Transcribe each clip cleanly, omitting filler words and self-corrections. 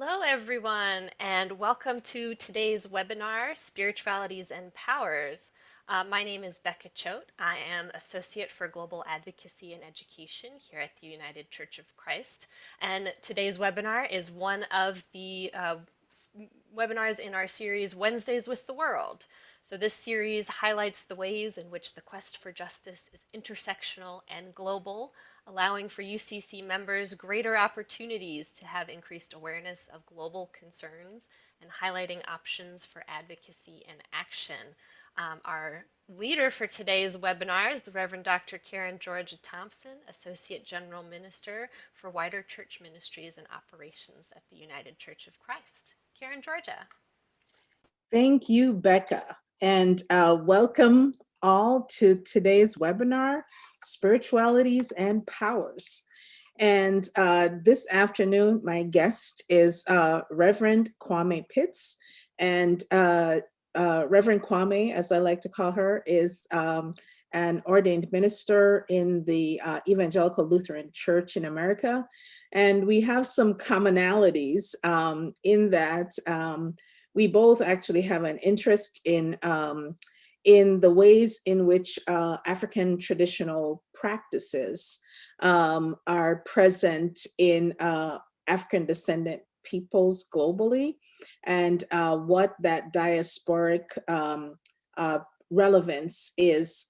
Hello, everyone, and welcome to today's webinar, Spiritualities and Powers. My name is Becca Choate. I am Associate for Global Advocacy and Education here at the United Church of Christ. And today's webinar is one of the webinars in our series, Wednesdays with the World. So this series highlights the ways in which the quest for justice is intersectional and global, allowing for UCC members greater opportunities to have increased awareness of global concerns and highlighting options for advocacy and action. Our leader for today's webinar is the Reverend Dr. Karen Georgia Thompson, Associate General Minister for Wider Church Ministries and Operations at the United Church of Christ. Karen Georgia. Thank you, Becca, and welcome all to today's webinar, Spiritualities and Powers. And this afternoon, my guest is Reverend Kwame Pitts. And Reverend Kwame, as I like to call her, is an ordained minister in the Evangelical Lutheran Church in America. And we have some commonalities in that we both actually have an interest in the ways in which African traditional practices are present in African descendant peoples globally, and what that diasporic relevance is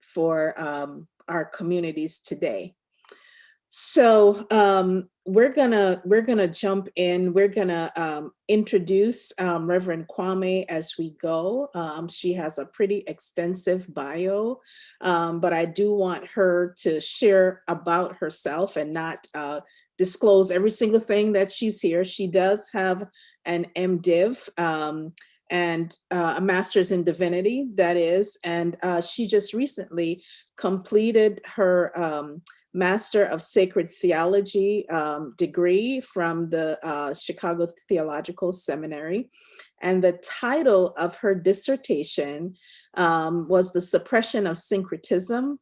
for our communities today. So we're gonna jump in. We're gonna introduce Reverend Kwame as we go. She has a pretty extensive bio, but I do want her to share about herself and not disclose every single thing that she's here. She does have an MDiv and a master's in divinity, that is, and she just recently completed her Master of Sacred Theology degree from the Chicago Theological Seminary. And the title of her dissertation was The Suppression of Syncretism,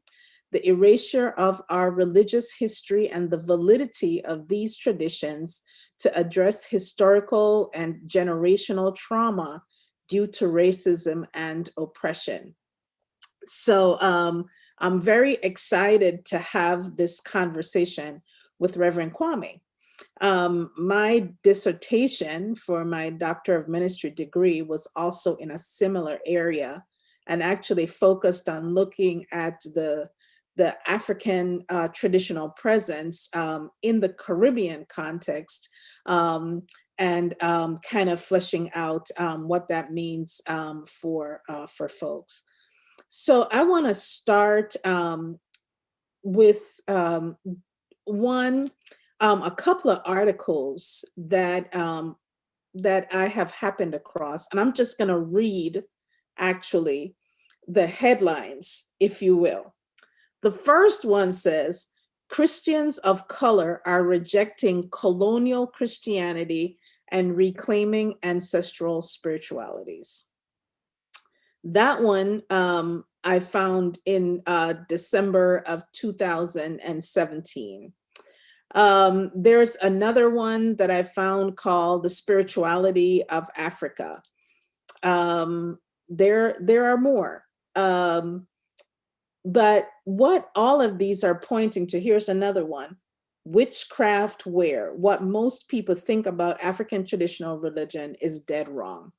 the Erasure of Our Religious History and the Validity of These Traditions to Address Historical and Generational Trauma Due to Racism and Oppression. So I'm very excited to have this conversation with Reverend Kwame. My dissertation for my Doctor of Ministry degree was also in a similar area and actually focused on looking at the African traditional presence in the Caribbean context and kind of fleshing out what that means for folks. So I want to start with a couple of articles that that I have happened across, and I'm just going to read actually the headlines, if you will. The first one says, Christians of color are rejecting colonial Christianity and reclaiming ancestral spiritualities. That one I found in December of 2017. There's another one that I found called The Spirituality of Africa. There are more. But what all of these are pointing to, here's another one. Witchcraft where? What most people think about African traditional religion is dead wrong.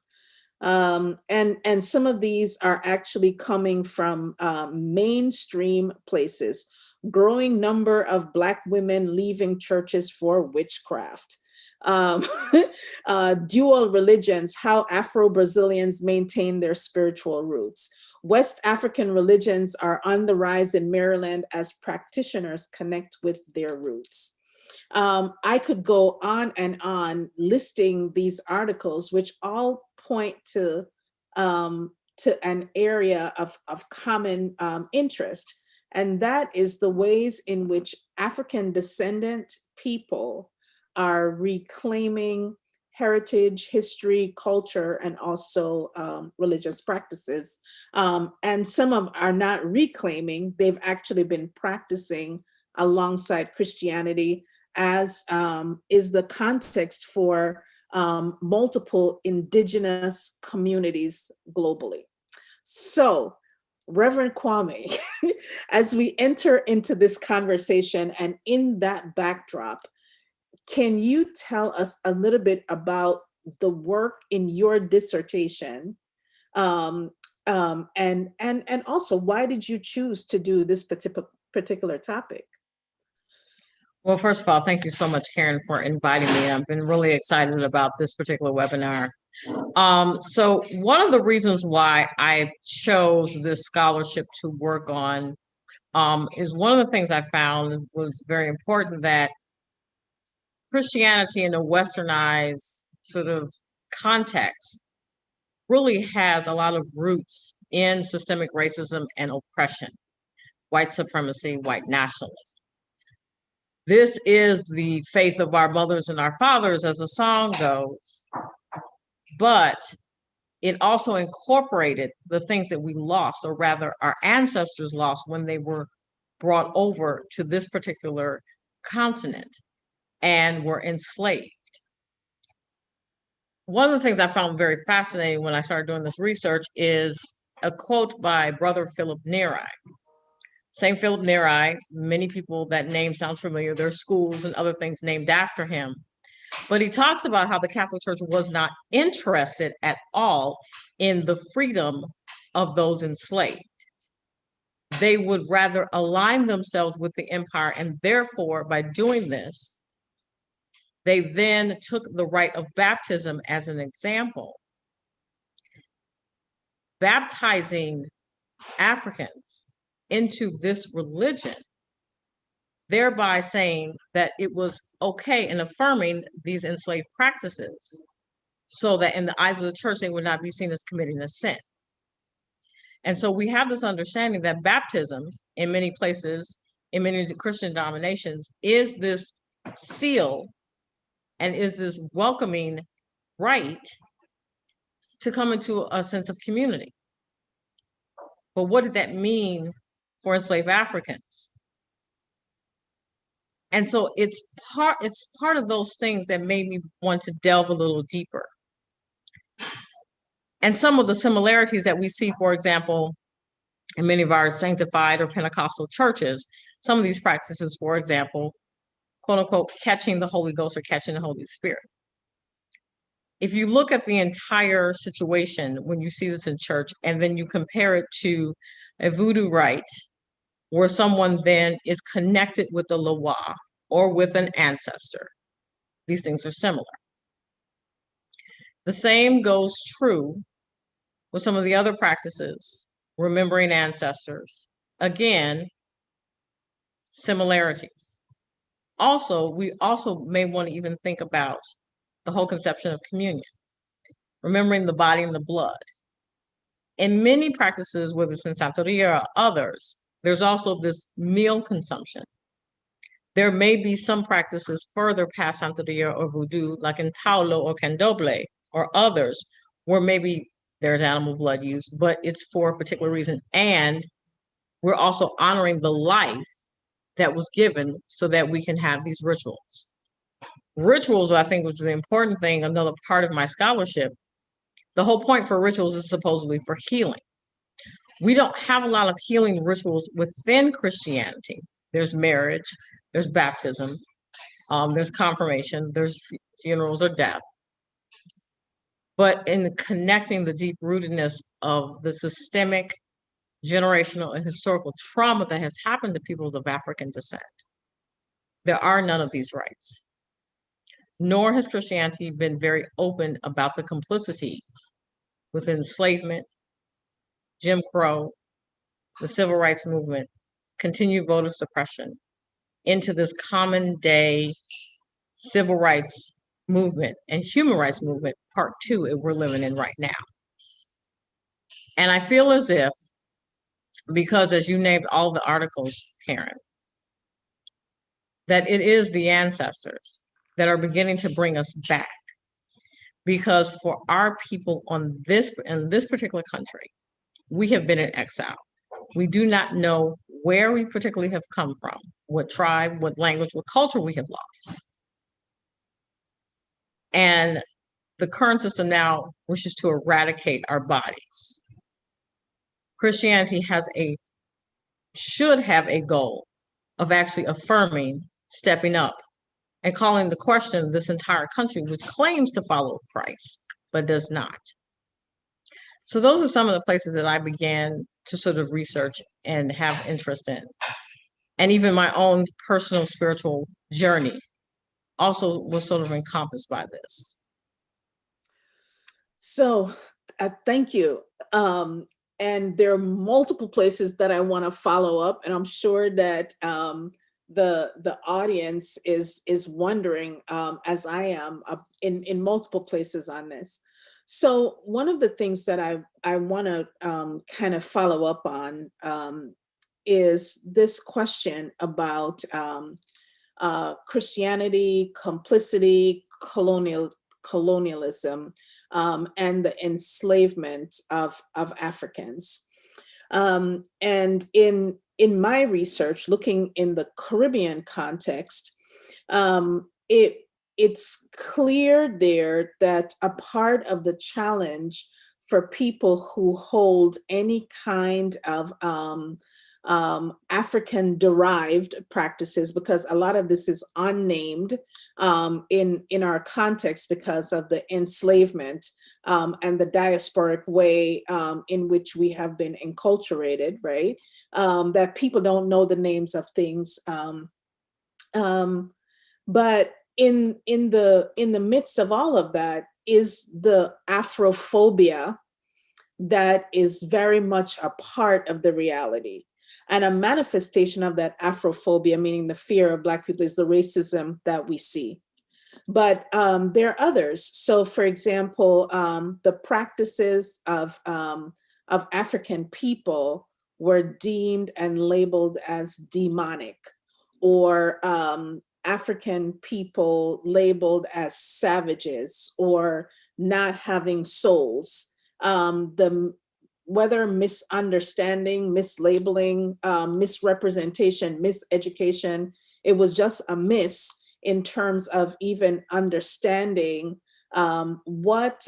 And some of these are actually coming from mainstream places. Growing number of Black women leaving churches for witchcraft. Dual religions, how Afro-Brazilians maintain their spiritual roots. West African religions are on the rise in Maryland as practitioners connect with their roots. I could go on and on listing these articles, which all point to an area of common interest. And that is the ways in which African descendant people are reclaiming heritage, history, culture, and also religious practices. And some of them are not reclaiming, they've actually been practicing alongside Christianity as is the context for multiple indigenous communities globally. So, Reverend Kwame, as we enter into this conversation and in that backdrop, can you tell us a little bit about the work in your dissertation, um, and also why did you choose to do this particular topic? Well, first of all, thank you so much, Karen, for inviting me. I've been really excited about this particular webinar. So one of the reasons why I chose this scholarship to work on is one of the things I found was very important, that Christianity in a westernized sort of context really has a lot of roots in systemic racism and oppression, white supremacy, white nationalism. This is the faith of our mothers and our fathers, as the song goes, but it also incorporated the things that we lost, or rather our ancestors lost, when they were brought over to this particular continent and were enslaved. One of the things I found very fascinating when I started doing this research is a quote by Brother Philip Neri. Saint Philip Neri, many people, that name sounds familiar. There's schools and other things named after him. But he talks about how the Catholic Church was not interested at all in the freedom of those enslaved. They would rather align themselves with the empire, and therefore, by doing this, they then took the rite of baptism as an example, baptizing Africans into this religion, thereby saying that it was okay and affirming these enslaved practices, so that in the eyes of the church, they would not be seen as committing a sin. And so we have this understanding that baptism in many places, in many Christian denominations, is this seal and is this welcoming rite to come into a sense of community. But what did that mean for enslaved Africans? And so it's part of those things that made me want to delve a little deeper. And some of the similarities that we see, for example, in many of our sanctified or Pentecostal churches, some of these practices, for example, quote unquote, catching the Holy Ghost or catching the Holy Spirit. If you look at the entire situation when you see this in church, and then you compare it to a voodoo rite, where someone then is connected with the Loa or with an ancestor, these things are similar. The same goes true with some of the other practices, remembering ancestors. Again, similarities. Also, we also may want to even think about the whole conception of communion, remembering the body and the blood. In many practices, whether it's in Santeria or others, there's also this meal consumption. There may be some practices further past Santeria or voodoo, like in Paulo or Candomblé or others, where maybe there's animal blood used, but it's for a particular reason. And we're also honoring the life that was given so that we can have these rituals. Rituals, I think, was the important thing, another part of my scholarship. The whole point for rituals is supposedly for healing. We don't have a lot of healing rituals within Christianity. There's marriage, there's baptism, there's confirmation, there's funerals or death. But in connecting the deep rootedness of the systemic, generational, and historical trauma that has happened to peoples of African descent, there are none of these rites. Nor has Christianity been very open about the complicity with enslavement, Jim Crow, the civil rights movement, continued voter suppression, into this common day civil rights movement and human rights movement, part two, that we're living in right now. And I feel as if, because as you named all the articles, Karen, that it is the ancestors that are beginning to bring us back. Because for our people in this particular country, we have been in exile. We do not know where we particularly have come from, what tribe, what language, what culture we have lost. And the current system now wishes to eradicate our bodies. Christianity should have a goal of actually affirming, stepping up, and calling the question this entire country, which claims to follow Christ, but does not. So those are some of the places that I began to sort of research and have interest in. And even my own personal spiritual journey also was sort of encompassed by this. So thank you. And there are multiple places that I want to follow up, and I'm sure that the audience is wondering, as I am, in multiple places on this. So one of the things that I want to kind of follow up on is this question about Christianity, complicity, colonialism, and the enslavement of Africans. And in my research, looking in the Caribbean context, it's clear there that a part of the challenge for people who hold any kind of African-derived practices, because a lot of this is unnamed in our context because of the enslavement and the diasporic way in which we have been enculturated, right? That people don't know the names of things. But in the midst of all of that is the Afrophobia that is very much a part of the reality. And a manifestation of that Afrophobia, meaning the fear of Black people, is the racism that we see. But there are others. So, for example, the practices of African people were deemed and labeled as demonic, or African people labeled as savages or not having souls. Whether misunderstanding, mislabeling, misrepresentation, miseducation, it was just a miss in terms of even understanding what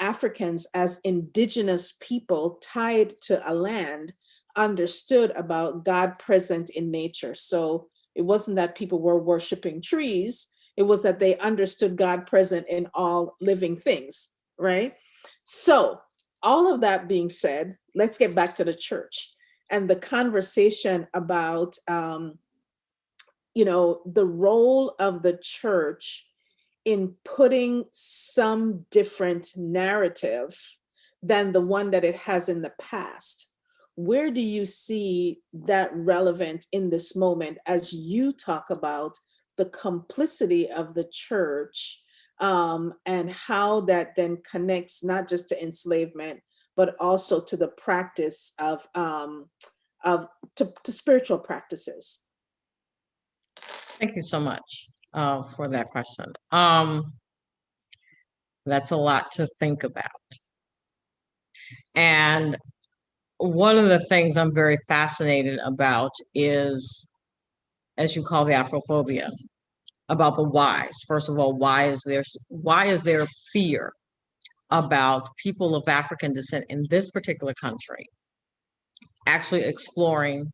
Africans as indigenous people tied to a land understood about God present in nature. So it wasn't that people were worshiping trees, it was that they understood God present in all living things, right? So all of that being said, let's get back to the church and the conversation about, the role of the church in putting some different narrative than the one that it has in the past. Where do you see that relevant in this moment as you talk about the complicity of the church and how that then connects not just to enslavement, but also to the practice of to spiritual practices? Thank you so much for that question. That's a lot to think about. And one of the things I'm very fascinated about is, as you call the Afrophobia, about the whys. First of all, why is there fear about people of African descent in this particular country actually exploring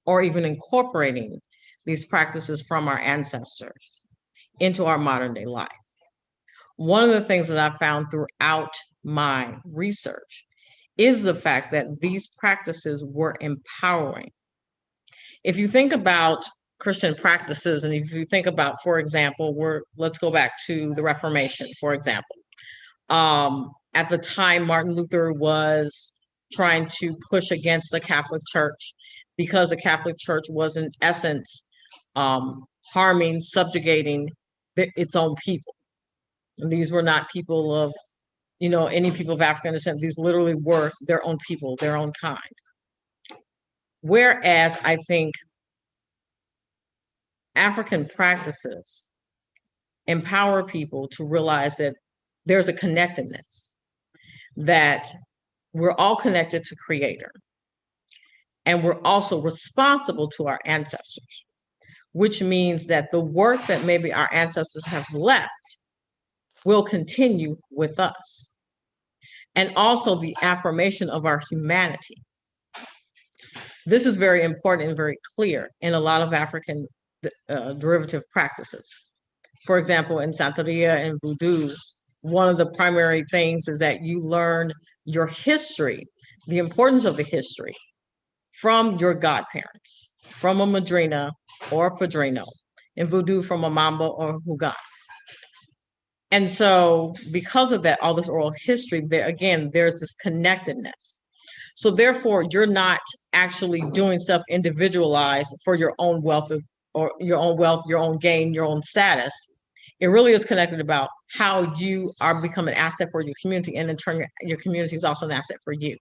or even incorporating these practices from our ancestors into our modern day life? One of the things that I found throughout my research is the fact that these practices were empowering. If you think about Christian practices, and if you think about, for example, let's go back to the Reformation, for example. At the time, Martin Luther was trying to push against the Catholic Church because the Catholic Church was, in essence, harming, subjugating its own people. And these were not people of, any people of African descent. These literally were their own people, their own kind. Whereas I think African practices empower people to realize that there's a connectedness, that we're all connected to Creator. And we're also responsible to our ancestors, which means that the work that maybe our ancestors have left will continue with us. And also the affirmation of our humanity. This is very important and very clear in a lot of African derivative practices. For example, in Santeria and Voodoo, one of the primary things is that you learn your history, the importance of the history, from your godparents, from a madrina or a padrino, in Voodoo from a mamba or hugan. And so because of that, all this oral history, there again, there's this connectedness. So therefore, you're not actually doing stuff individualized for your own wealth or your own wealth, your own gain, your own status. It really is connected about how you are become an asset for your community, and in turn, your community is also an asset for you.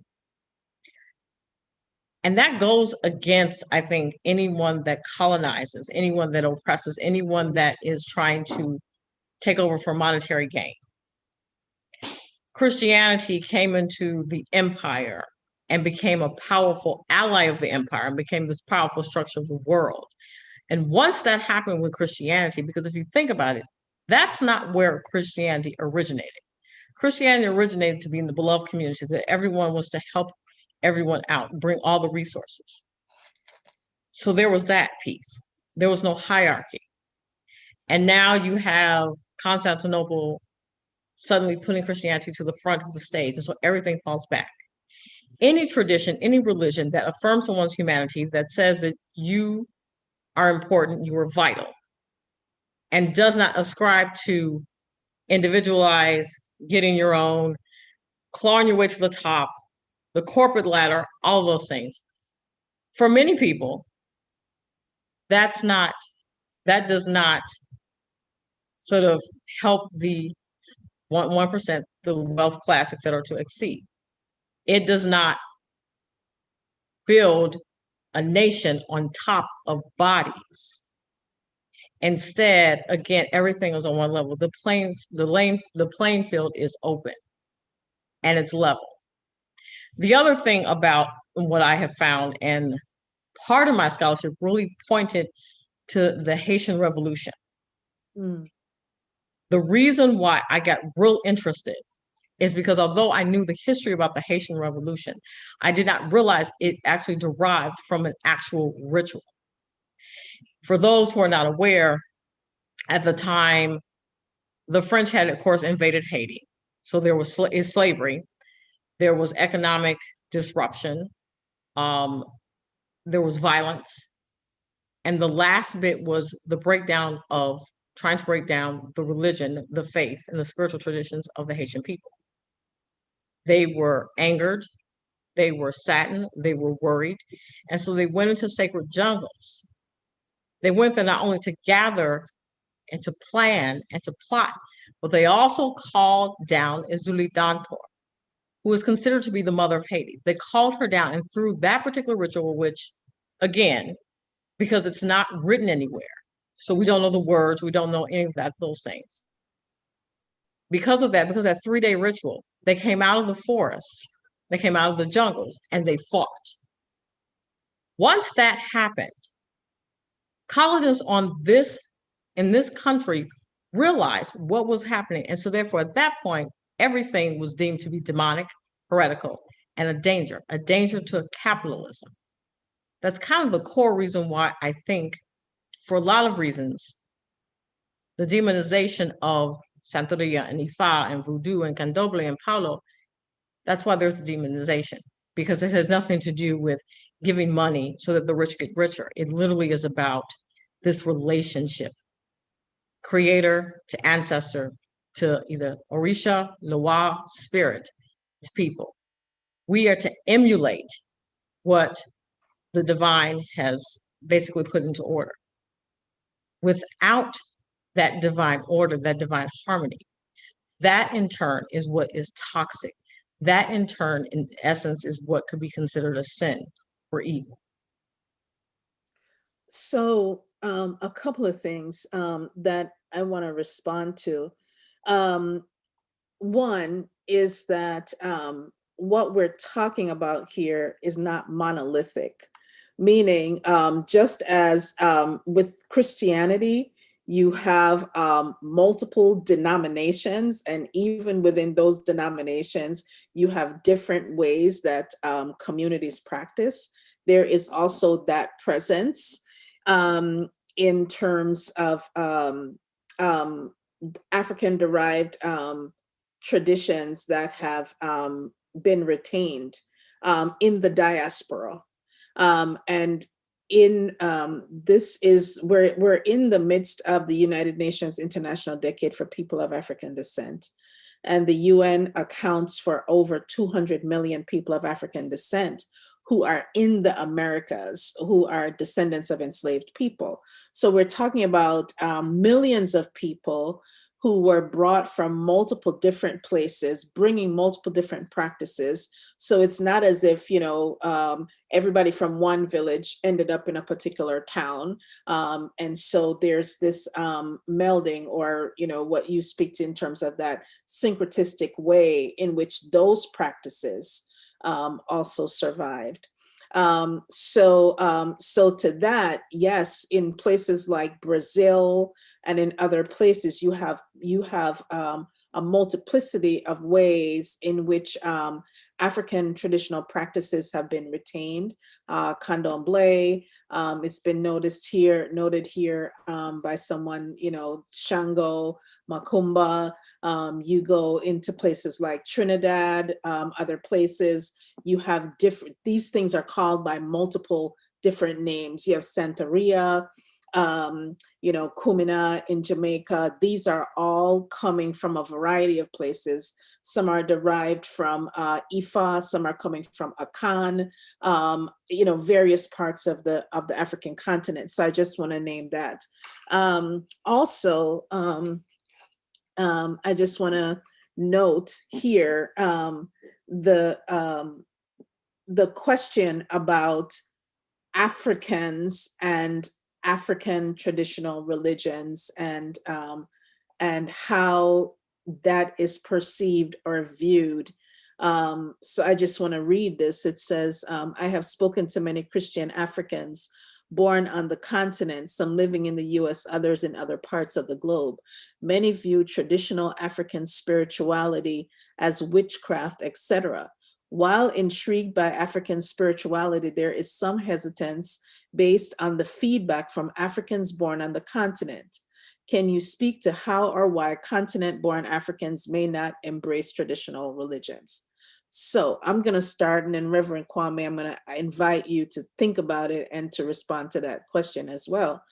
And that goes against, I think, anyone that colonizes, anyone that oppresses, anyone that is trying to take over for monetary gain. Christianity came into the empire and became a powerful ally of the empire and became this powerful structure of the world. And once that happened with Christianity, because if you think about it, that's not where Christianity originated. Christianity originated to be in the beloved community, that everyone was to help everyone out, bring all the resources. So there was that piece. There was no hierarchy. And now you have Constantinople suddenly putting Christianity to the front of the stage. And so everything falls back. Any tradition, any religion that affirms someone's humanity, that says that you are important, you are vital, and does not ascribe to individualize, getting your own, clawing your way to the top, the corporate ladder, all those things. For many people, that does not sort of help the 1%, the wealth class, et cetera, to exceed. It does not build a nation on top of bodies. Instead, again, everything is on one level. The playing field is open and it's level. The other thing about what I have found, and part of my scholarship really pointed to the Haitian Revolution. Mm. The reason why I got real interested is because although I knew the history about the Haitian Revolution, I did not realize it actually derived from an actual ritual. For those who are not aware, at the time, the French had, of course, invaded Haiti. So there was slavery, there was economic disruption, there was violence. And the last bit was the breakdown of trying to break down the religion, the faith, and the spiritual traditions of the Haitian people. They were angered, they were saddened, they were worried. And so they went into sacred jungles. They went there not only to gather and to plan and to plot, but they also called down Izuli Dantor, who is considered to be the mother of Haiti. They called her down, and through that particular ritual, which, again, because it's not written anywhere, so we don't know the words, we don't know any of those things. Because of that 3-day ritual, they came out of the forest, they came out of the jungles, and they fought. Once that happened, colonists in this country realized what was happening. And so therefore, at that point, everything was deemed to be demonic, heretical, and a danger to capitalism. That's kind of the core reason why I think, for a lot of reasons, the demonization of Santeria and Ifa and Voodoo and Candomblé and Paulo, that's why there's a demonization, because it has nothing to do with giving money so that the rich get richer. It literally is about this relationship, creator to ancestor, to either Orisha, Loa, spirit, to people. We are to emulate what the divine has basically put into order. Without that divine order, that divine harmony, that in turn is what is toxic. That in turn, in essence, is what could be considered a sin or evil. So a couple of things that I want to respond to. One is that what we're talking about here is not monolithic. meaning just as with Christianity, you have multiple denominations, and even within those denominations, you have different ways that communities practice. There is also that presence in terms of um, African-derived traditions that have been retained in the diaspora. And in this is we're in the midst of the United Nations International Decade for People of African Descent, and the UN accounts for over 200 million people of African descent who are in the Americas, who are descendants of enslaved people. So we're talking about millions of people who were brought from multiple different places, bringing multiple different practices. So it's not as if, everybody from one village ended up in a particular town. And so there's this melding, or, what you speak to in terms of that syncretistic way in which those practices also survived. So to that, yes, in places like Brazil and in other places, you have a multiplicity of ways in which African traditional practices have been retained. Candomblé, it's been noted here by someone, Shango, Macumba. You go into places like Trinidad, other places, you have these things are called by multiple different names. You have Santeria, Kumina in Jamaica. These are all coming from a variety of places. Some are derived from Ifa, some are coming from Akan, various parts of the African continent. So I just want to name that. Also, I just want to note here the question about Africans and African traditional religions, and how that is perceived or viewed. So I just want to read this. It says, I have spoken to many Christian Africans born on the continent, some living in the US, others in other parts of the globe. Many view traditional African spirituality as witchcraft, etc. While intrigued by African spirituality, there is some hesitance based on the feedback from Africans born on the continent. Can you speak to how or why continent-born Africans may not embrace traditional religions? So I'm going to start, and then Reverend Kwame, I'm going to invite you to think about it and to respond to that question as well.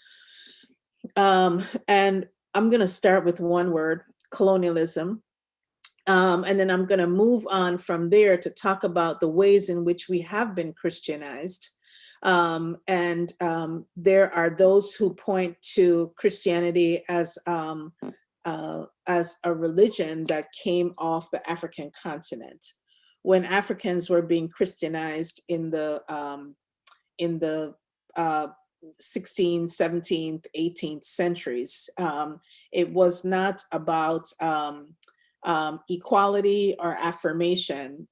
And I'm going to start with one word, colonialism. And then I'm going to move on from there to talk about the ways in which we have been Christianized. And there are those who point to Christianity as a religion that came off the African continent. When Africans were being Christianized in the 16th, 17th, 18th centuries, it was not about equality or affirmation.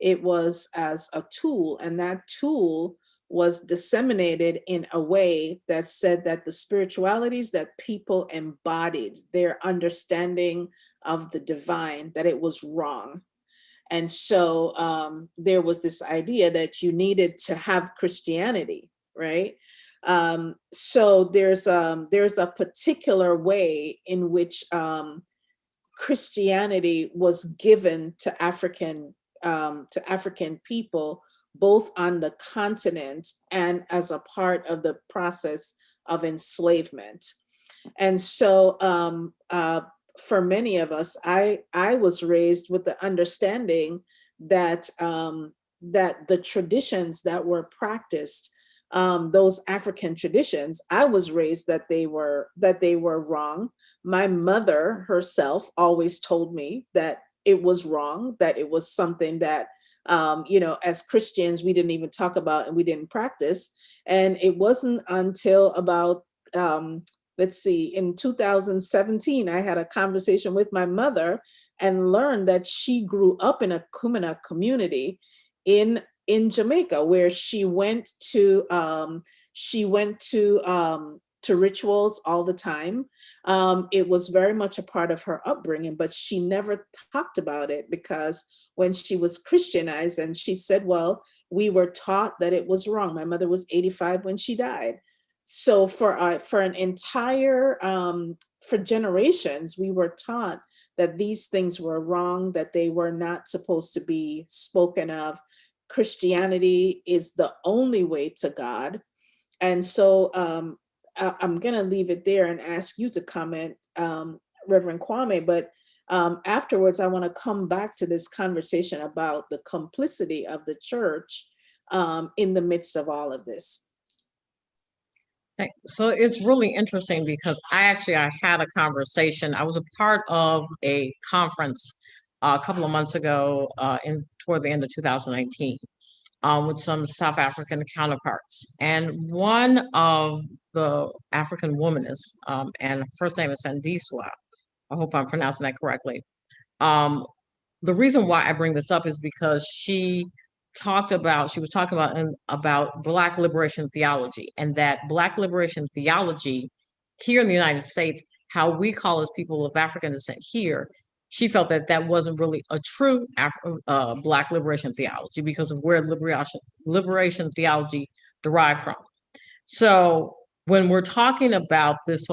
It was as a tool, and that tool was disseminated in a way that said that the spiritualities that people embodied, their understanding of the divine, that it was wrong. And so there was this idea that you needed to have Christianity, right? So there's a particular way in which Christianity was given to African people, both on the continent and as a part of the process of enslavement. And so for many of us, I was raised with the understanding that that the traditions that were practiced, those African traditions, I was raised that they were wrong. My mother herself always told me that it was wrong, that it was something that, as Christians, we didn't even talk about and we didn't practice. And it wasn't until about, in 2017, I had a conversation with my mother and learned that she grew up in a Kumina community in in Jamaica, where she went to rituals all the time. It was very much a part of her upbringing, but she never talked about it, because when she was Christianized, and she said, well, we were taught that it was wrong. My mother was 85 when she died. So for an entire, for generations, we were taught that these things were wrong, that they were not supposed to be spoken of. Christianity is the only way to God. And so I'm going to leave it there and ask you to comment, Reverend Kwame, but afterwards, I want to come back to this conversation about the complicity of the church in the midst of all of this. So it's really interesting because I had a conversation. I was a part of a conference a couple of months ago toward the end of 2019 with some South African counterparts. And one of the African womanists, and her first name is Sandiswa, I hope I'm pronouncing that correctly. The reason why I bring this up is because she was talking about Black liberation theology, and that Black liberation theology here in the United States, how we call as people of African descent here, she felt that that wasn't really a true Black liberation theology because of where liberation theology derived from. So when we're talking about this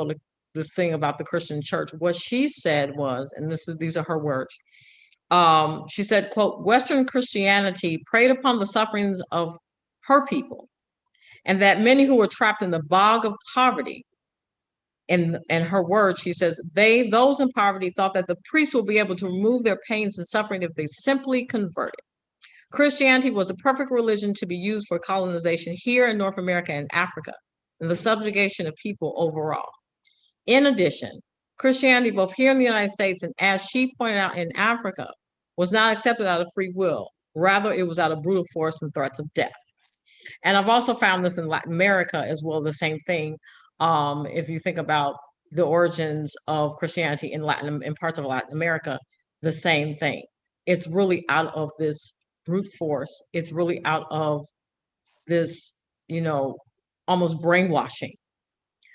thing about the Christian church, what she said was, and these are her words, she said, quote, Western Christianity preyed upon the sufferings of her people, and that many who were trapped in the bog of poverty, in her words, she says, those in poverty thought that the priests would be able to remove their pains and suffering if they simply converted. Christianity was the perfect religion to be used for colonization here in North America and Africa, and the subjugation of people overall. In addition, Christianity, both here in the United States and, as she pointed out, in Africa, was not accepted out of free will. Rather, it was out of brutal force and threats of death. And I've also found this in Latin America as well, the same thing. If you think about the origins of Christianity in parts of Latin America, the same thing. It's really out of this brute force. It's really out of this, almost brainwashing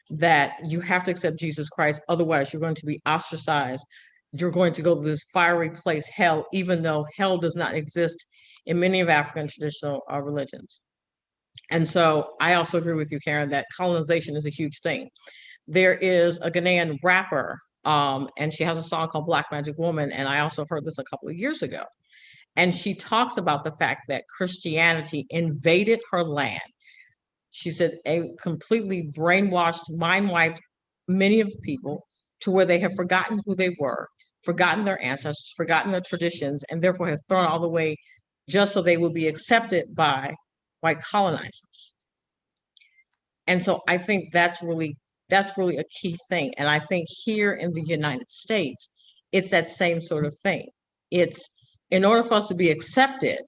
that you have to accept Jesus Christ. Otherwise, you're going to be ostracized. You're going to go to this fiery place, hell, even though hell does not exist in many of African traditional religions. And so I also agree with you, Karen, that colonization is a huge thing. There is a Ghanaian rapper, and she has a song called Black Magic Woman, and I also heard this a couple of years ago. And she talks about the fact that Christianity invaded her land. She said a completely brainwashed, mind-wiped many of the people to where they have forgotten who they were, forgotten their ancestors, forgotten their traditions, and therefore have thrown all the way just so they would be accepted by white colonizers. And so I think that's really a key thing. And I think here in the United States, it's that same sort of thing. It's in order for us to be accepted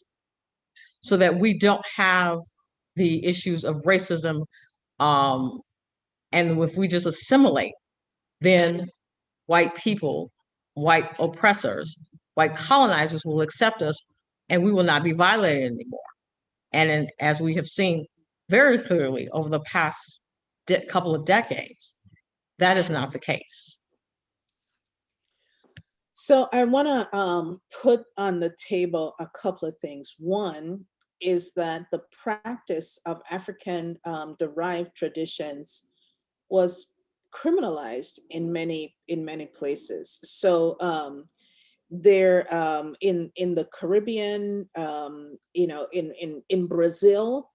so that we don't have the issues of racism, and if we just assimilate, then white people, white oppressors, white colonizers will accept us and we will not be violated anymore. And as we have seen very clearly over the past couple of decades, that is not the case. So I want to put on the table a couple of things. One is that the practice of African derived traditions was criminalized in many places. So there in the Caribbean, in Brazil,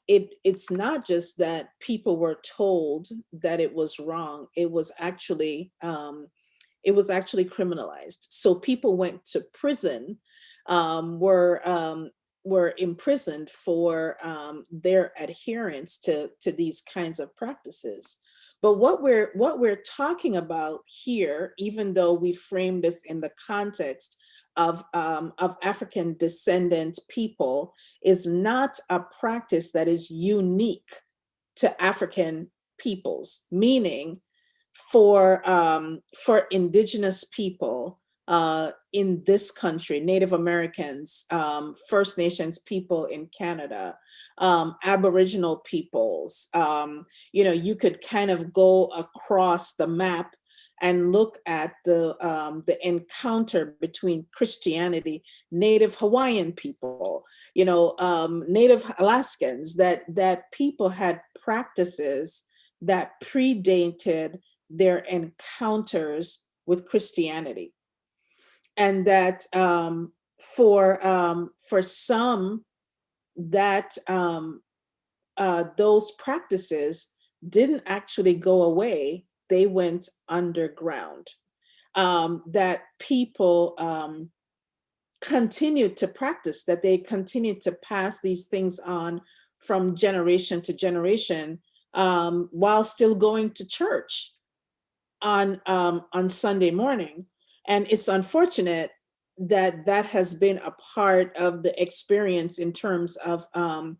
it's not just that people were told that it was wrong. It was actually criminalized. So people went to prison, were imprisoned for their adherence to these kinds of practices. But what we're talking about here, even though we frame this in the context of African descendant people, is not a practice that is unique to African peoples. Meaning, for indigenous people, in this country, Native Americans, First Nations people in Canada, Aboriginal peoples. You could kind of go across the map and look at the encounter between Christianity, Native Hawaiian people, Native Alaskans, that people had practices that predated their encounters with Christianity, and that for some, that those practices didn't actually go away; they went underground. That people continued to practice, that they continued to pass these things on from generation to generation, while still going to church on Sunday morning. And it's unfortunate that that has been a part of the experience in terms of an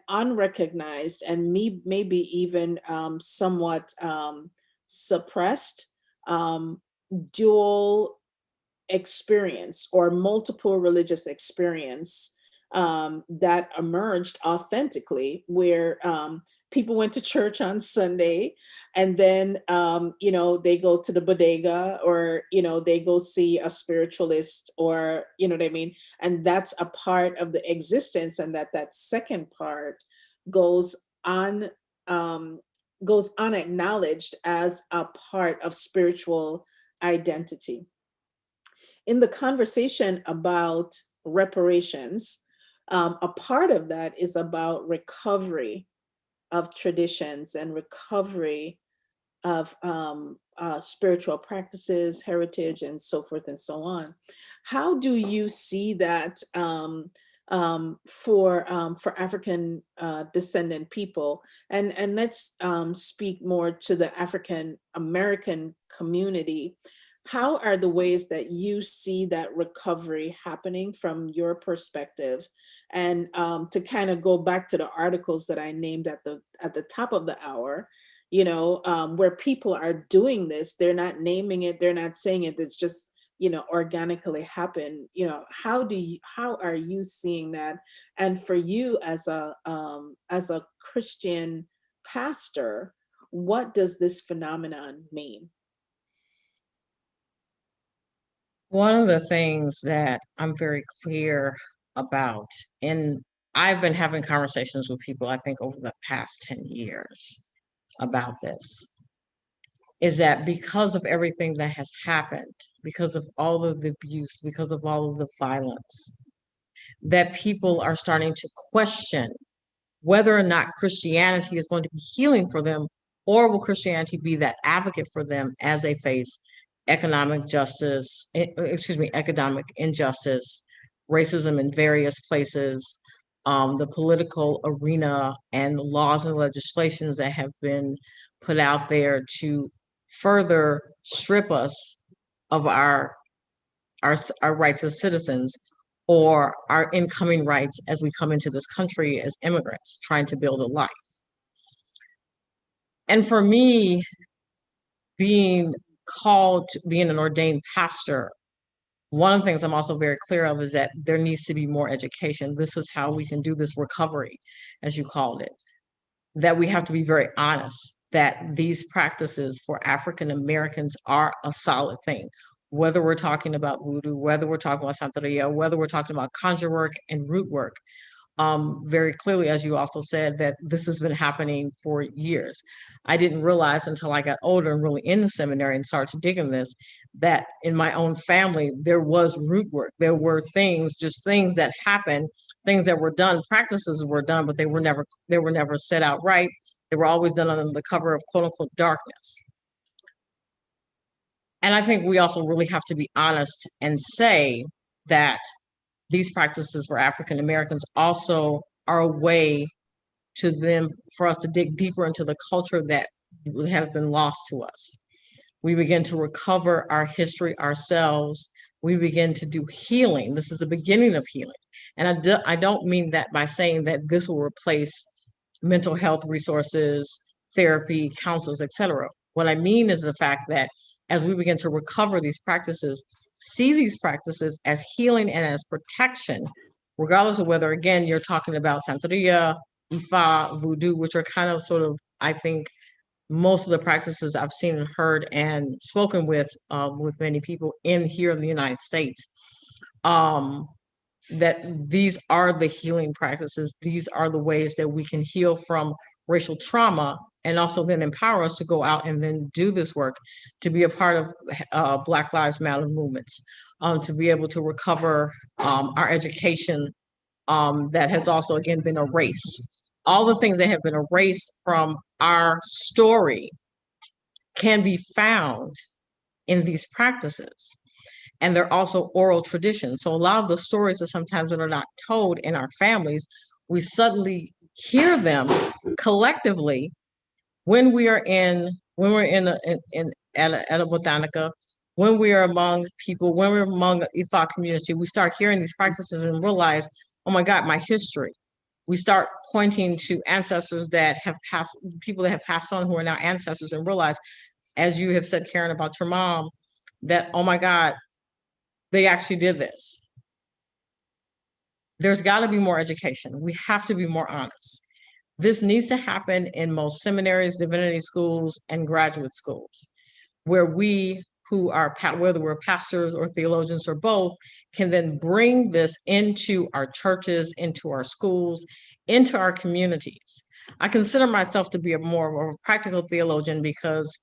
unrecognized and maybe even somewhat suppressed dual experience or multiple religious experience that emerged authentically, where people went to church on Sunday, and then they go to the bodega, or they go see a spiritualist, or what I mean, and that's a part of the existence, and that second part goes on goes unacknowledged as a part of spiritual identity. In the conversation about reparations, a part of that is about recovery of traditions and recovery of spiritual practices, heritage, and so forth and so on. How do you see that for African descendant people? And let's speak more to the African American community. How are the ways that you see that recovery happening from your perspective? And to kind of go back to the articles that I named at the top of the hour, where people are doing this, they're not naming it, they're not saying it, it's just organically happen. How are you seeing that? And for you as a Christian pastor, what does this phenomenon mean? One of the things that I'm very clear about, and I've been having conversations with people, I think, over the past 10 years about this, is that because of everything that has happened, because of all of the abuse, because of all of the violence, that people are starting to question whether or not Christianity is going to be healing for them, or will Christianity be that advocate for them as they face economic economic injustice, racism in various places, the political arena, and laws and legislations that have been put out there to further strip us of our rights as citizens, or our incoming rights as we come into this country as immigrants trying to build a life. And for me, being called to being an ordained pastor, one of the things I'm also very clear of is that there needs to be more education. This is how we can do this recovery, as you called it, that we have to be very honest that these practices for African Americans are a solid thing. Whether we're talking about voodoo, whether we're talking about Santeria, whether we're talking about conjure work and root work, very clearly, as you also said, that this has been happening for years. I didn't realize until I got older and really in the seminary and started digging this, that in my own family, there was root work. There were things that happened, things that were done, practices were done, but they were never set out right. They were always done under the cover of quote unquote darkness. And I think we also really have to be honest and say that these practices for African Americans also are a way for us to dig deeper into the culture that have been lost to us. We begin to recover our history ourselves. We begin to do healing. This is the beginning of healing. And I don't mean that by saying that this will replace mental health resources, therapy, counselors, etc. What I mean is the fact that as we begin to recover these practices, see these practices as healing and as protection, regardless of whether, again, you're talking about Santeria, Ifa, Voodoo, which are kind of sort of, I think, most of the practices I've seen and heard and spoken with many people here in the United States, that these are the healing practices. These are the ways that we can heal from racial trauma and also then empower us to go out and then do this work, to be a part of Black Lives Matter movements, to be able to recover our education that has also, again, been erased. All the things that have been erased from our story can be found in these practices. And they're also oral traditions. So a lot of the stories that sometimes that are not told in our families, we suddenly hear them collectively when we are at a botanica, when we are among people, when we're among Ifa community, we start hearing these practices and realize, oh my God, my history. We start pointing to ancestors that have passed, people that have passed on who are now ancestors, and realize, as you have said, Karen, about your mom, that, oh my God, they actually did this. There's got to be more education. We have to be more honest. This needs to happen in most seminaries, divinity schools, and graduate schools, where we who are, whether we're pastors or theologians or both, can then bring this into our churches, into our schools, into our communities. I consider myself to be more of a practical theologian because,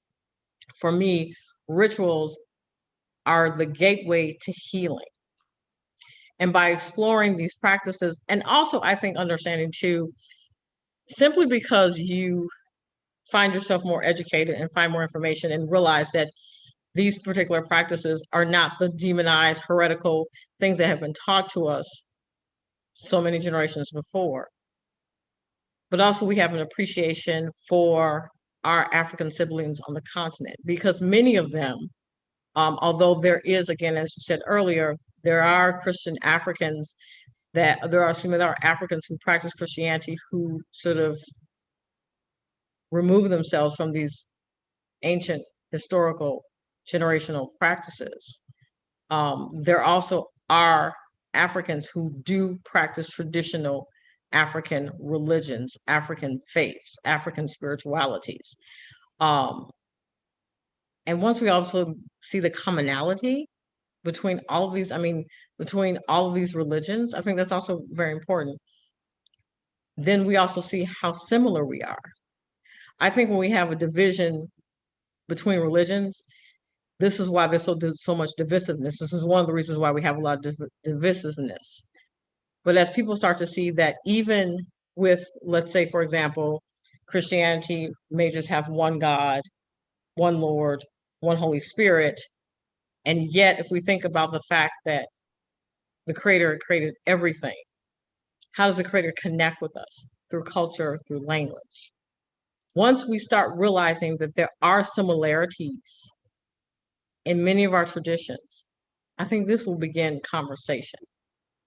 for me, rituals are the gateway to healing. And by exploring these practices, and also I think understanding too, simply because you find yourself more educated and find more information and realize that these particular practices are not the demonized, heretical things that have been taught to us so many generations before. But also we have an appreciation for our African siblings on the continent, because many of them, although there is, again, as you said earlier, there are Christian Africans there are Africans who practice Christianity who sort of remove themselves from these ancient, historical, generational practices. There also are Africans who do practice traditional African religions, African faiths, African spiritualities. And once we also see the commonality between all of these, between all of these religions, I think that's also very important. Then we also see how similar we are. I think when we have a division between religions, this is why there's so much divisiveness. This is one of the reasons why we have a lot of divisiveness. But as people start to see that even with, let's say, for example, Christianity may just have one God, one Lord, one Holy Spirit. And yet, if we think about the fact that the Creator created everything, how does the Creator connect with us? Through culture, through language. Once we start realizing that there are similarities in many of our traditions, I think this will begin conversation.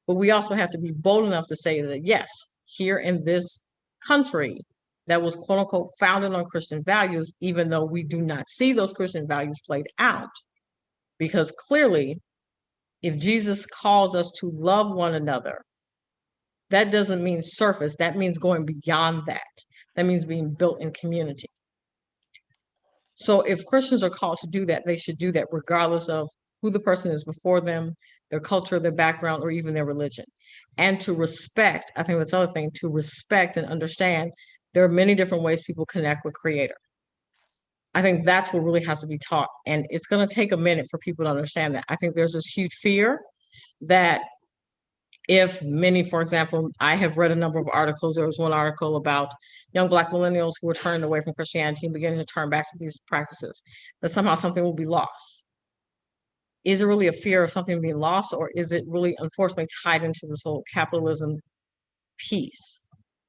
But we also have to be bold enough to say that, yes, here in this country that was, quote unquote, founded on Christian values, even though we do not see those Christian values played out. Because clearly, if Jesus calls us to love one another, that doesn't mean surface. That means going beyond that. That means being built in community. So if Christians are called to do that, they should do that regardless of who the person is before them, their culture, their background, or even their religion. And to respect, I think that's the other thing, to respect and understand there are many different ways people connect with Creator. I think that's what really has to be taught. And it's going to take a minute for people to understand that. I think there's this huge fear that if many, for example, I have read a number of articles. There was one article about young Black millennials who were turning away from Christianity and beginning to turn back to these practices, that somehow something will be lost. Is it really a fear of something being lost, or is it really, unfortunately, tied into this whole capitalism piece?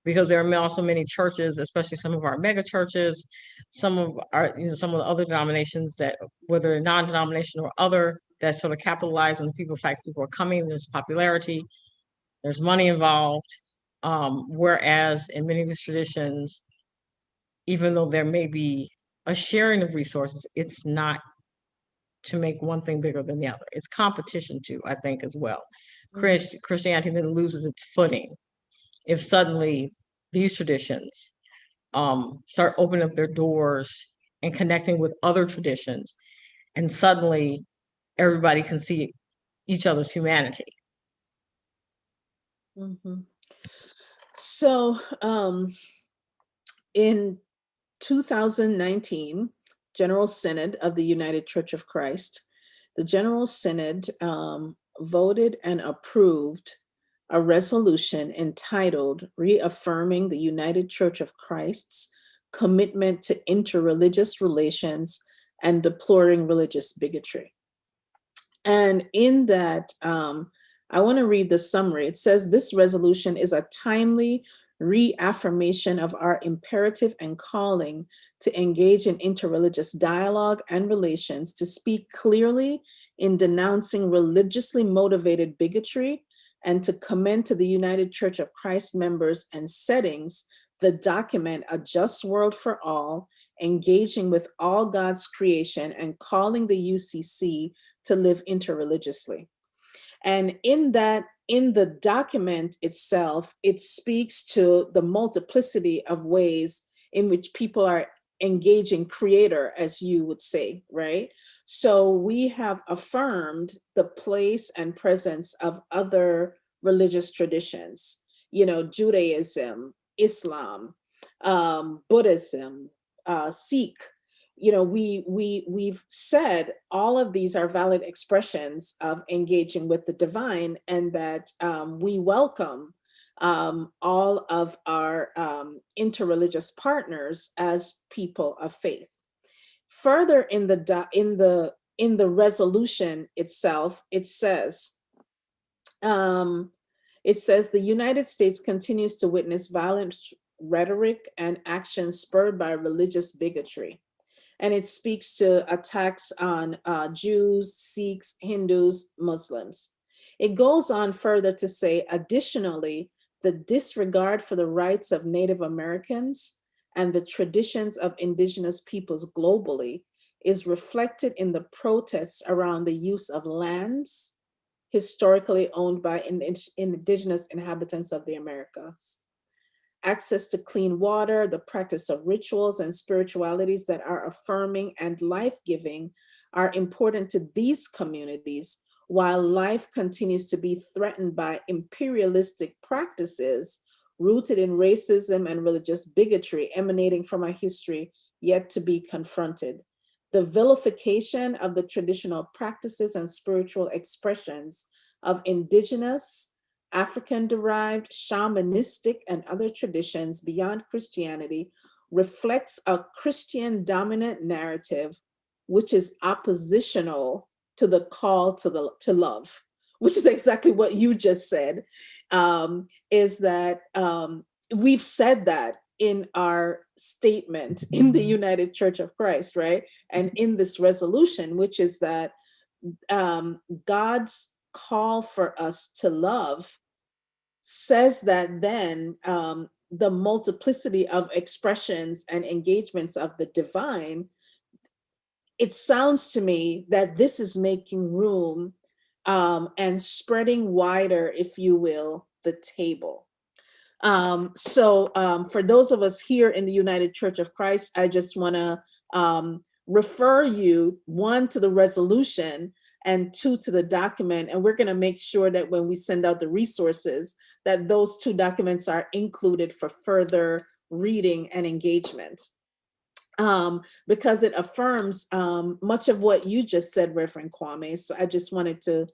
Because there are also many churches, especially some of our mega churches, some of the other denominations that, whether non-denominational or other, that sort of capitalize on the people. In fact, people are coming, there's popularity, there's money involved. Whereas in many of these traditions, even though there may be a sharing of resources, it's not to make one thing bigger than the other. It's competition too, I think, as well. Mhm. Christianity then loses its footing if suddenly these traditions start opening up their doors and connecting with other traditions, and suddenly everybody can see each other's humanity. Mhm. So, in 2019 General Synod of the United Church of Christ, the General Synod voted and approved a resolution entitled Reaffirming the United Church of Christ's Commitment to Interreligious Relations and Deploring Religious Bigotry. And in that, I want to read the summary. It says this resolution is a timely reaffirmation of our imperative and calling to engage in interreligious dialogue and relations, to speak clearly in denouncing religiously motivated bigotry, and to commend to the United Church of Christ members and settings the document A Just World for All, engaging with all God's creation and calling the UCC to live interreligiously. And in the document itself, it speaks to the multiplicity of ways in which people are engaging creator, as you would say, right? So we have affirmed the place and presence of other religious traditions, Judaism, Islam, Buddhism, Sikh. We've said all of these are valid expressions of engaging with the divine, and that we welcome all of our interreligious partners as people of faith. Further in the resolution itself, it says the United States continues to witness violent rhetoric and actions spurred by religious bigotry, and it speaks to attacks on Jews, Sikhs, Hindus, Muslims. It goes on further to say, additionally, the disregard for the rights of Native Americans and the traditions of indigenous peoples globally is reflected in the protests around the use of lands historically owned by indigenous inhabitants of the Americas. Access to clean water, the practice of rituals and spiritualities that are affirming and life-giving are important to these communities, while life continues to be threatened by imperialistic practices rooted in racism and religious bigotry emanating from a history yet to be confronted. The vilification of the traditional practices and spiritual expressions of indigenous, African-derived, shamanistic, and other traditions beyond Christianity reflects a Christian-dominant narrative which is oppositional to the call to love, which is exactly what you just said, is that we've said that in our statement in the United Church of Christ, right? And in this resolution, which is that God's call for us to love says that then the multiplicity of expressions and engagements of the divine, it sounds to me that this is making room and spreading wider, if you will, the table. So for those of us here in the United Church of Christ, I just want to refer you, one, to the resolution, and two, to the document. And we're going to make sure that when we send out the resources, that those two documents are included for further reading and engagement. Because it affirms much of what you just said, Reverend Kwame. So I just wanted to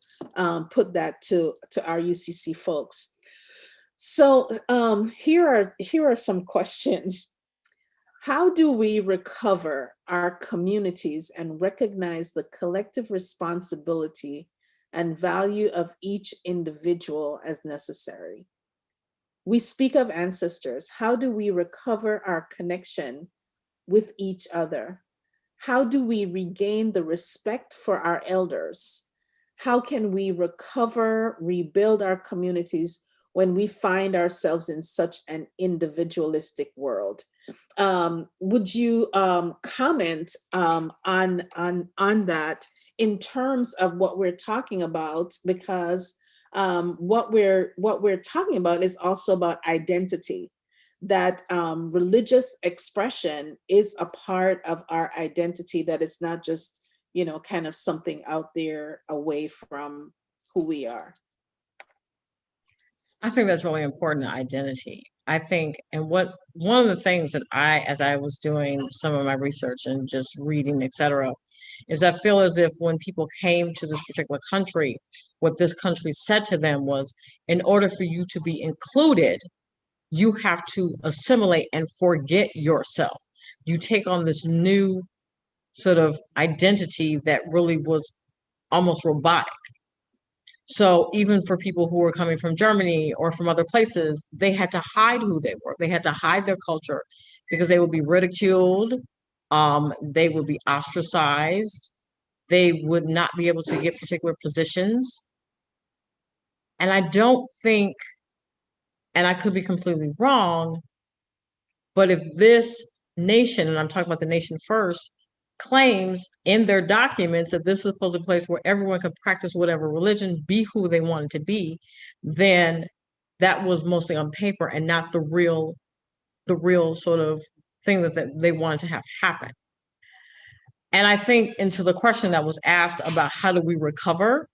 put that to our UCC folks. So here are some questions. How do we recover our communities and recognize the collective responsibility and value of each individual as necessary? We speak of ancestors. How do we recover our connection with each other? How do we regain the respect for our elders? How can we recover, rebuild our communities when we find ourselves in such an individualistic world? Would you comment on that in terms of what we're talking about, because what we're talking about is also about identity. That religious expression is a part of our identity. That it's not just, kind of something out there away from who we are. I think that's really important, identity. I think, and one of the things that as I was doing some of my research and just reading, etc., is I feel as if when people came to this particular country, what this country said to them was, in order for you to be included, you have to assimilate and forget yourself. You take on this new sort of identity that really was almost robotic. So even for people who were coming from Germany or from other places, they had to hide who they were. They had to hide their culture because they would be ridiculed. They would be ostracized. They would not be able to get particular positions. And I don't think, and I could be completely wrong, but if this nation, and I'm talking about the nation first, claims in their documents that this is supposed to be a place where everyone could practice whatever religion, be who they wanted to be, then that was mostly on paper and not the real sort of thing that they wanted to have happen. And I think into the question that was asked about how do we recover,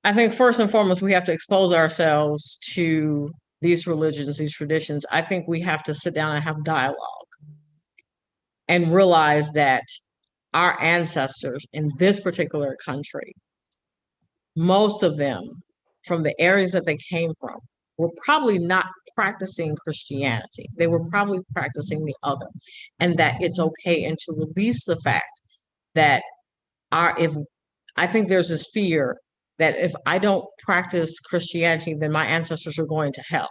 I think first and foremost, we have to expose ourselves to these religions, these traditions. I think we have to sit down and have dialogue and realize that our ancestors in this particular country, most of them from the areas that they came from, were probably not practicing Christianity. They were probably practicing the other, and that it's okay, and to release the fact that if I think there's this fear that if I don't practice Christianity, then my ancestors are going to hell.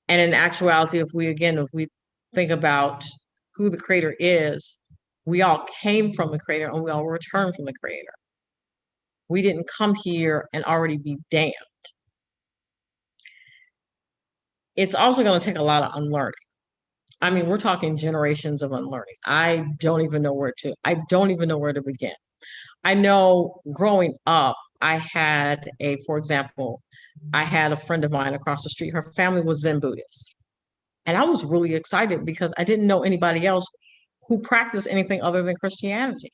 And in actuality, if we think about who the creator is, we all came from the creator and we all return from the creator. We didn't come here and already be damned. It's also going to take a lot of unlearning. I mean, we're talking generations of unlearning. I don't even know where to begin. I know growing up, for example, I had a friend of mine across the street. Her family was Zen Buddhist. And I was really excited because I didn't know anybody else who practiced anything other than Christianity.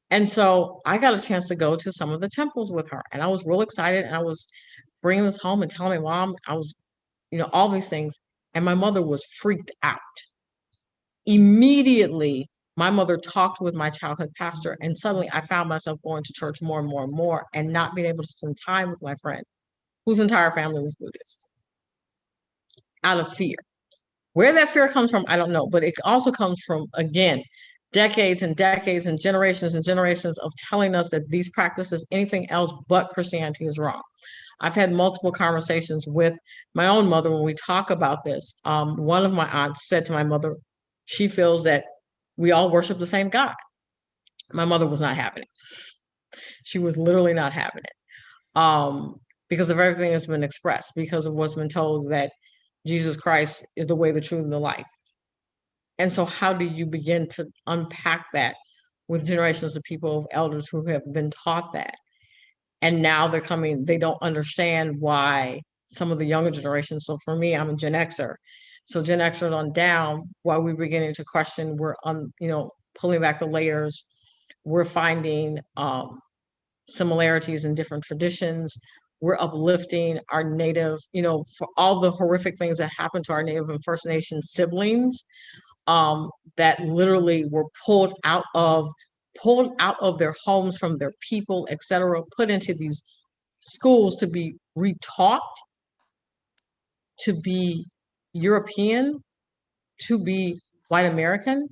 And so I got a chance to go to some of the temples with her. And I was real excited. And I was bringing this home and telling my mom, I was, all these things. And my mother was freaked out. Immediately, my mother talked with my childhood pastor. And suddenly I found myself going to church more and more and more and not being able to spend time with my friend, whose entire family was Buddhist, out of fear. Where that fear comes from, I don't know. But it also comes from, again, decades and decades and generations of telling us that these practices, anything else but Christianity, is wrong. I've had multiple conversations with my own mother when we talk about this. One of my aunts said to my mother, she feels that we all worship the same God. My mother was not having it. She was literally not having it because of everything that's been expressed, because of what's been told that Jesus Christ is the way, the truth, and the life. And so how do you begin to unpack that with generations of people, of elders who have been taught that? And now they don't understand why some of the younger generations. So for me, I'm a Gen Xer. So Gen Xers on down, while we're beginning to question, we're pulling back the layers. We're finding similarities in different traditions. We're uplifting our Native, for all the horrific things that happened to our Native and First Nation siblings, that literally were pulled out of their homes, from their people, etc., put into these schools to be retaught, to be European, to be white American,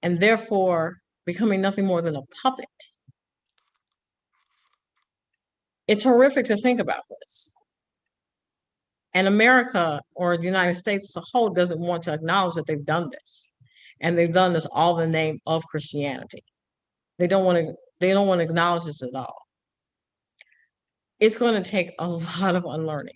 and therefore becoming nothing more than a puppet. It's horrific to think about this. And America, or the United States as a whole, doesn't want to acknowledge that they've done this. And they've done this all in the name of Christianity. They don't want to acknowledge this at all. It's going to take a lot of unlearning.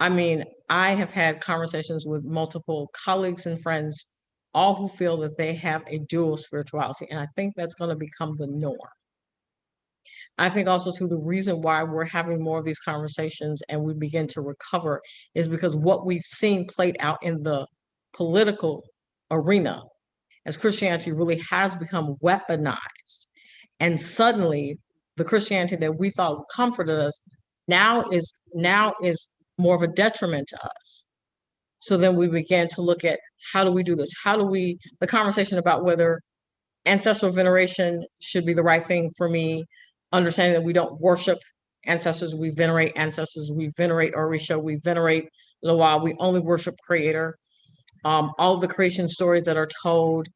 I mean, I have had conversations with multiple colleagues and friends all who feel that they have a dual spirituality. And I think that's going to become the norm. I think also too, the reason why we're having more of these conversations and we begin to recover is because what we've seen played out in the political arena as Christianity really has become weaponized. And suddenly the Christianity that we thought comforted us now is more of a detriment to us. So then we began to look at, how do we do this? The conversation about whether ancestral veneration should be the right thing for me, understanding that we don't worship ancestors, we venerate ancestors, we venerate Orisha, we venerate Loa, we only worship Creator. All of the creation stories that are told,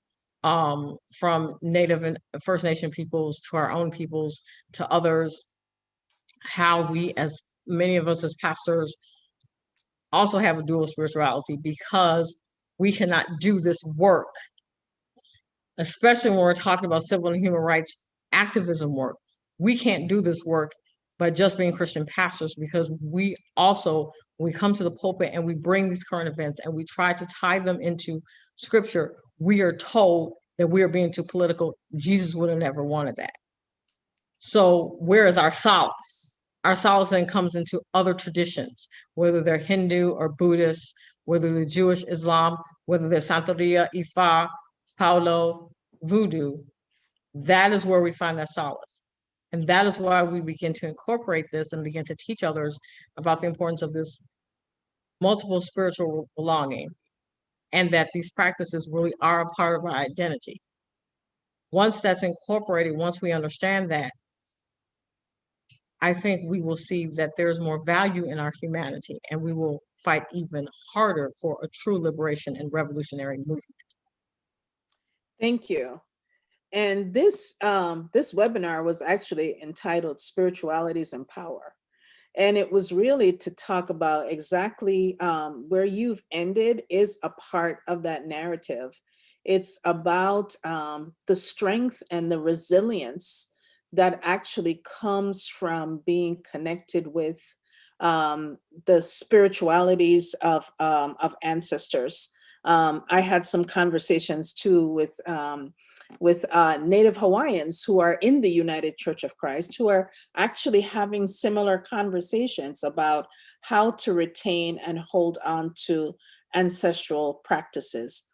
from Native and First Nation peoples to our own peoples to others, how we, as many of us as pastors, also have a dual spirituality, because we cannot do this work, especially when we're talking about civil and human rights activism work. We can't do this work by just being Christian pastors, because we also, when we come to the pulpit and we bring these current events and we try to tie them into scripture, we are told that we are being too political. Jesus would have never wanted that. So where is our solace? Our solace then comes into other traditions, whether they're Hindu or Buddhist, whether they're Jewish, Islam, whether they're Santeria, Ifa, Paulo, Voodoo. That is where we find that solace. And that is why we begin to incorporate this and begin to teach others about the importance of this multiple spiritual belonging, and that these practices really are a part of our identity. Once that's incorporated, once we understand that, I think we will see that there's more value in our humanity, and we will fight even harder for a true liberation and revolutionary movement. Thank you. And this webinar was actually entitled Spiritualities and Power. And it was really to talk about exactly where you've ended is a part of that narrative. It's about the strength and the resilience that actually comes from being connected with the spiritualities of ancestors. I had some conversations too with Native Hawaiians who are in the United Church of Christ, who are actually having similar conversations about how to retain and hold on to ancestral practices.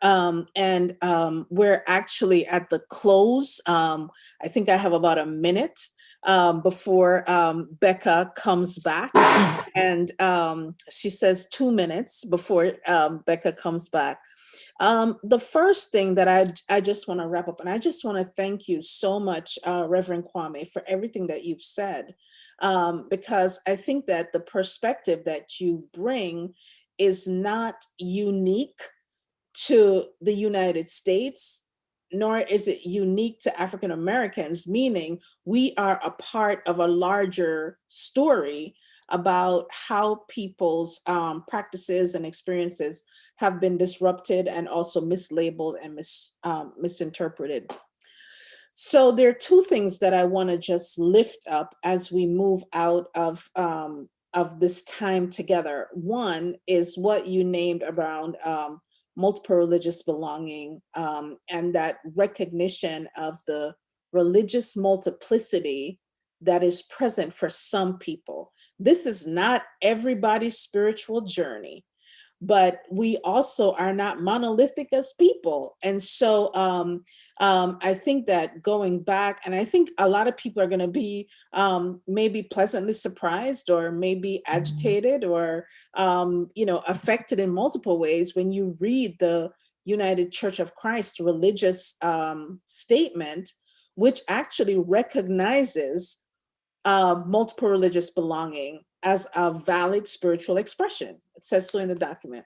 We're actually at the close. I think I have about a minute before Becca comes back. And she says 2 minutes before Becca comes back. The first thing that I just want to wrap up, and I just want to thank you so much, Reverend Kwame, for everything that you've said, because I think that the perspective that you bring is not unique to the United States, nor is it unique to African Americans, meaning we are a part of a larger story about how people's practices and experiences have been disrupted and also mislabeled and misinterpreted. So there are two things that I want to just lift up as we move out of this time together. One is what you named around multiple religious belonging, and that recognition of the religious multiplicity that is present for some people. This is not everybody's spiritual journey, but we also are not monolithic as people. And so I think that going back, and I think a lot of people are going to be maybe pleasantly surprised or maybe agitated or affected in multiple ways when you read the United Church of Christ religious statement, which actually recognizes multiple religious belonging as a valid spiritual expression. It says so in the document.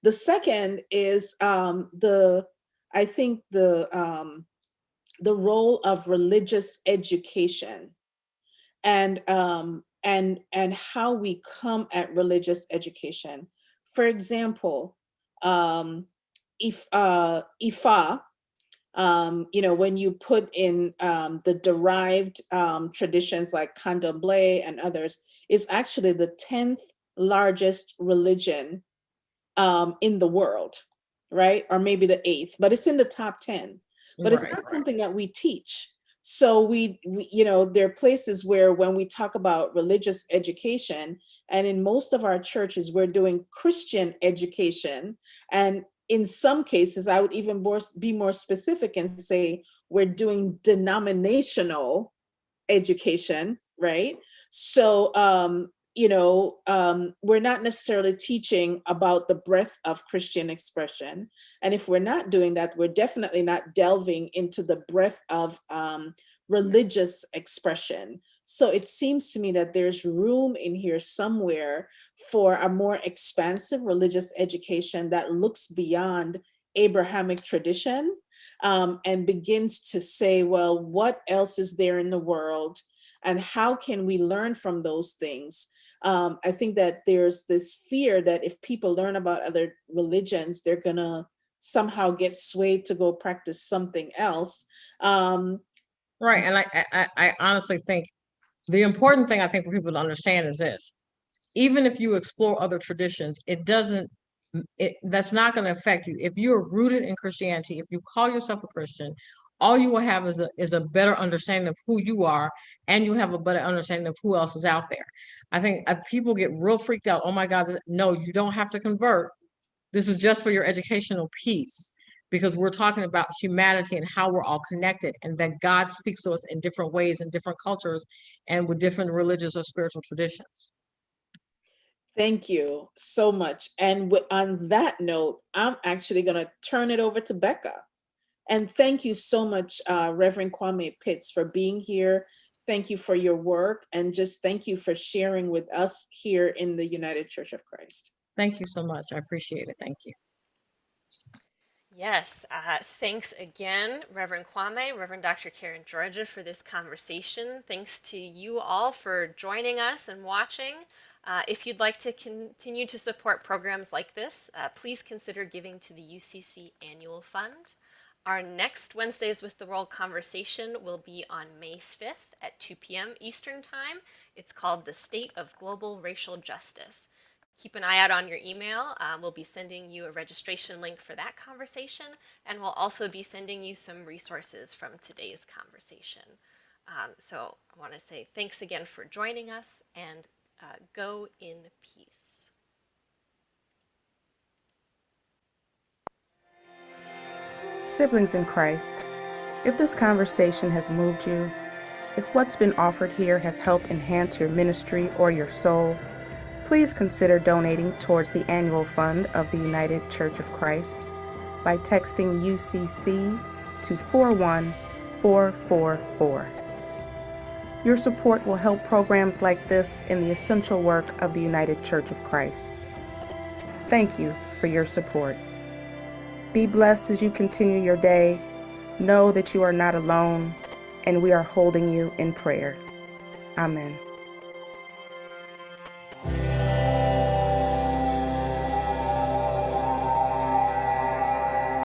The second is I think the role of religious education and how we come at religious education. For example, Ifa, when you put in the derived traditions like Candomblé and others, is actually the 10th largest religion in the world. right? Or maybe the 8th, but it's in the top 10. But it's not something that we teach. So we, you know, there are places where when we talk about religious education, and in most of our churches, we're doing Christian education. And in some cases, I would even be more specific and say we're doing denominational education, right? So, you know, we're not necessarily teaching about the breadth of Christian expression. And if we're not doing that, we're definitely not delving into the breadth of religious expression. So it seems to me that there's room in here somewhere for a more expansive religious education that looks beyond Abrahamic tradition, and begins to say, well, what else is there in the world? And how can we learn from those things? I think that there's this fear that if people learn about other religions, they're going to somehow get swayed to go practice something else. Right. And I honestly think the important thing I think for people to understand is this. Even if you explore other traditions, that's not going to affect you. If you're rooted in Christianity, if you call yourself a Christian, all you will have is a better understanding of who you are, and you have a better understanding of who else is out there. I think people get real freaked out. Oh my God, no, you don't have to convert. This is just for your educational piece, because we're talking about humanity and how we're all connected, and that God speaks to us in different ways in different cultures and with different religious or spiritual traditions. Thank you so much. And on that note, I'm actually going to turn it over to Becca. And thank you so much, Reverend Kwame Pitts, for being here. Thank you for your work, and just thank you for sharing with us here in the United Church of Christ. Thank you so much. I appreciate it. Thank you. Yes, thanks again, Reverend Kwame, Reverend Dr. Karen Georgia, for this conversation. Thanks to you all for joining us and watching. If you'd like to continue to support programs like this, please consider giving to the UCC Annual Fund. Our next Wednesdays with the World conversation will be on May 5th at 2 p.m. Eastern Time. It's called The State of Global Racial Justice. Keep an eye out on your email. We'll be sending you a registration link for that conversation, and we'll also be sending you some resources from today's conversation. So I want to say thanks again for joining us, and go in peace. Siblings in Christ, if this conversation has moved you, if what's been offered here has helped enhance your ministry or your soul, please consider donating towards the annual fund of the United Church of Christ by texting UCC to 41444. Your support will help programs like this in the essential work of the United Church of Christ. Thank you for your support. Be blessed as you continue your day. Know that you are not alone, and we are holding you in prayer. Amen.